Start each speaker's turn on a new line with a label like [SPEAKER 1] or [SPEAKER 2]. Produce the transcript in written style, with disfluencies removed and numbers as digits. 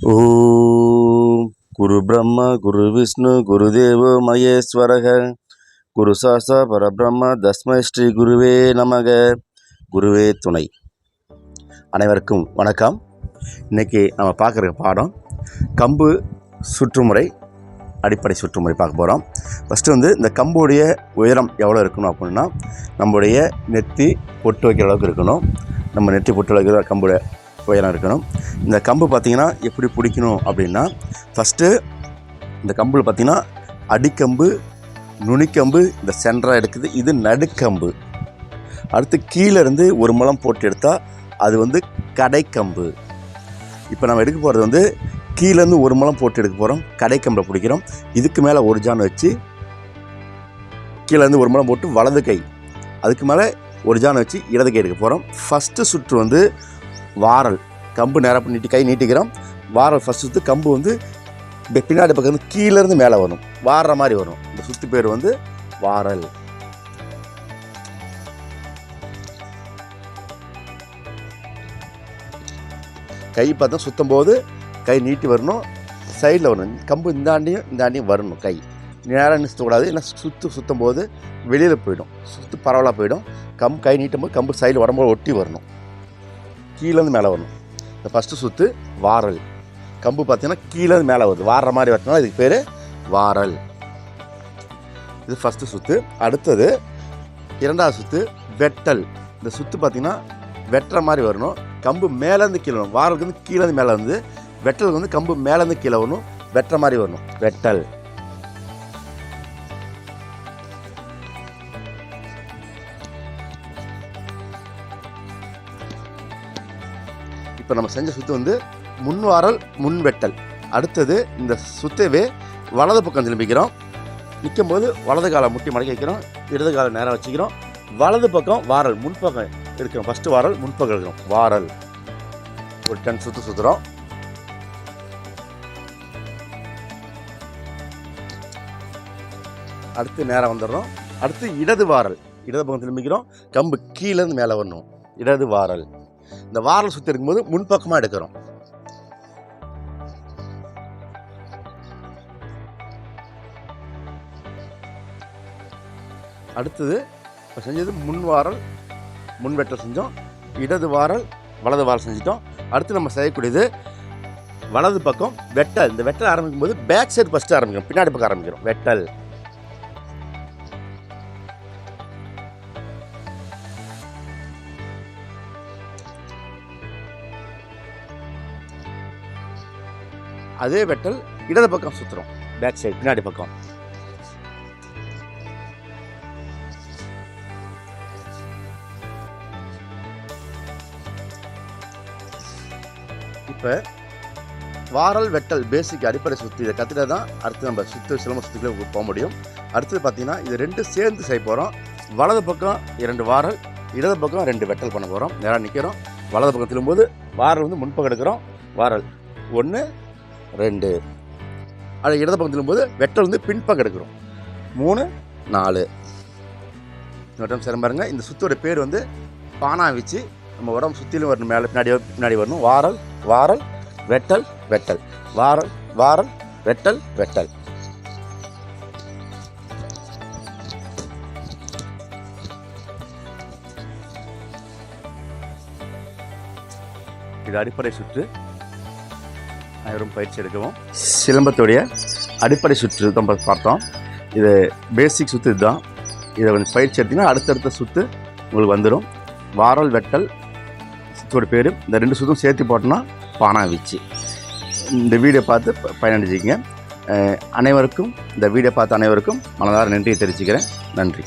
[SPEAKER 1] ஓம் குரு பிரம்மா குரு விஷ்ணு குருதேவோ மகேஸ்வரக குரு சாஸ்தா பரபிரம்ம தஸ்மை ஸ்ரீ குருவே நமக. குருவே துணை. அனைவருக்கும் வணக்கம். இன்றைக்கி நம்ம பார்க்குற பாடம் கம்பு சுற்றுமுறை, அடிப்படை சுற்றுமுறை பார்க்க போகிறோம். ஃபஸ்ட்டு இந்த கம்புடைய உயரம் எவ்வளோ இருக்கணும் அப்படின்னா, நம்முடைய நெத்தி பொட்டு வைக்கிற அளவுக்கு இருக்கணும். நம்ம நெத்தி பொட்டு வைக்கிற கம்புடைய உயரம் இருக்கணும். இந்த கம்பு பார்த்திங்கன்னா எப்படி பிடிக்கணும் அப்படின்னா, ஃபஸ்ட்டு இந்த கம்பில் பார்த்திங்கன்னா அடிக்கம்பு, நுனிக்கம்பு இந்த சென்டராக எடுக்குது, இது நடுக்கம்பு. அடுத்து கீழேருந்து ஒரு முழம் போட்டு எடுத்தால் அது கடைக்கம்பு. இப்போ நம்ம எடுக்க போகிறது கீழேருந்து ஒரு முழம் போட்டு எடுக்க போகிறோம், கடைக்கம்பில் பிடிக்கிறோம். இதுக்கு மேலே ஒரு ஜான் வச்சு கீழேருந்து ஒரு முழம் போட்டு வலது கை, அதுக்கு மேலே ஒரு ஜான் வச்சு இடது கை எடுக்க போகிறோம். ஃபஸ்ட்டு சுற்று வாரல், கம்பு நேராக நீட்டி கை நீட்டிக்கிறோம். வாரல் ஃபஸ்ட் சுற்று கம்பு பின்னாடி பக்கம் கீழேருந்து மேலே வரும், வாடுற மாதிரி வரும். இந்த சுற்று பேர் வாரல். கை பார்த்தா சுற்றும் போது கை நீட்டி வரணும், சைடில் வரணும். கம்பு இந்தாண்டியும் வரணும். கை நேராக நிறுத்தக்கூடாது, ஏன்னா சுற்றும் போது வெளியில் போயிடும், சுற்று பரவலாக போயிடும். கை நீட்டும் போது கம்பு சைடில் உடம்போடு ஒட்டி வரணும், கீழேருந்து மேலே வரணும். இந்த ஃபஸ்ட்டு சுற்று வாரல். கம்பு பார்த்தீங்கன்னா கீழேருந்து மேலே வருது, வாடுற மாதிரி வரணும், இதுக்கு பேர் வாரல். இது ஃபஸ்ட்டு சுற்று. அடுத்தது இரண்டாவது சுற்று வெட்டல். இந்த சுற்று பார்த்திங்கன்னா வெட்டுற மாதிரி வரணும், கம்பு மேலேருந்து கீழே வரணும். வாரலுக்கு கீழேருந்து மேலே வந்து, வெட்டலுக்கு கம்பு மேலேருந்து கீழே வரணும், வெட்டுற மாதிரி வரணும், வெட்டல். இப்போ நம்ம செஞ்ச சுற்று முன் வாரல், முன் வெட்டல். அடுத்தது இந்த சுத்தவே வலது பக்கம் திரும்பிக்கிறோம். நிற்கும்போது வலது காலை முட்டி மடக்கி வைக்கிறோம், இடது காலை நேராக வச்சுக்கிறோம். வலது பக்கம் வாரல், முன்பக்கம் எடுக்கிறோம். ஃபஸ்ட்டு வாரல், முன்பக்கம் எடுக்கிறோம், வாரல். ஒரு 10 சுற்று சுற்றுறோம். அடுத்து நேராக வந்துடுறோம். அடுத்து இடது வாரல், இடது பக்கம் திரும்பிக்கிறோம். கம்பு கீழேருந்து மேலே வரணும், இடது வாரல். இந்த வாரல் சுற்றி இருக்கும்போது முன்பக்கமாக எடுக்கிறோம். அடுத்தது இப்போ செஞ்சது முன் வாரல், முன் வெட்டல் செஞ்சோம். இடது வாரல், வலது வாரல் செஞ்சிட்டோம். அடுத்து நம்ம செய்யக்கூடியது வலது பக்கம் வெட்டல். இந்த வெட்டல் ஆரம்பிக்கும் போது பேக் சைடு ஃபஸ்ட்டு ஆரம்பிக்கிறோம், பின்னாடி பக்கம் ஆரம்பிக்கிறோம், வெட்டல். அதே வெட்டல் இடது பக்கம் சுற்றுறோம், பேக் சைடு, பின்னாடி பக்கம். இப்போ வாரல் வெட்டல் பேசிக் அடிப்படை சுற்று இதை கற்றுட்டா தான் அடுத்து நம்ம சிலம்ப சுற்றுக்களை போக முடியும். அடுத்தது பார்த்திங்கன்னா இது ரெண்டும் சேர்ந்து செய்ய போகிறோம். வலது பக்கம் 2 வாரல், இடது பக்கம் 2 வெட்டல் பண்ண போகிறோம். நேராக நிற்கிறோம். வலது பக்கம் திரும்பும்போது வாரல் முன்பக்கம் எடுக்கிறோம், வாரல் 1 2. அது இடது பக்கம் திரும்பும்போது வெட்டல் பின்பக்கம் எடுக்கிறோம், 3 4. இன்னொரு சிரம் பாருங்க. இந்த சுத்தோட பேர் பானா வச்சு நம்ம உடம்பு சுற்றிலும் வரணும், மேலே பின்னாடி வரணும். வாரல் வாரல் வெட்டல் வெட்டல், வாரல் வாரல் வெட்டல் வெட்டல். இது அடிப்படை சுற்று. அனைவரும் பயிற்சி எடுக்கவும். சிலம்பத்துடைய அடிப்படை சுற்று தான் பார்த்தோம். இது பேசிக் சுற்று இதுதான். இதை பயிற்சி எடுத்திங்கன்னா அடுத்தடுத்த சுற்று உங்களுக்கு வந்துடும். வாரல் வெட்டல் சுற்றோட பேர். இந்த 2 சுற்றும் சேர்த்து போட்டோன்னா பானா வீச்சு. இந்த வீடியோ பார்த்து பயனடைஞ்சிக்கங்க. அனைவருக்கும் இந்த வீடியோ பார்த்த அனைவருக்கும் மனதார நன்றியை தெரிவிச்சுக்கிறேன். நன்றி.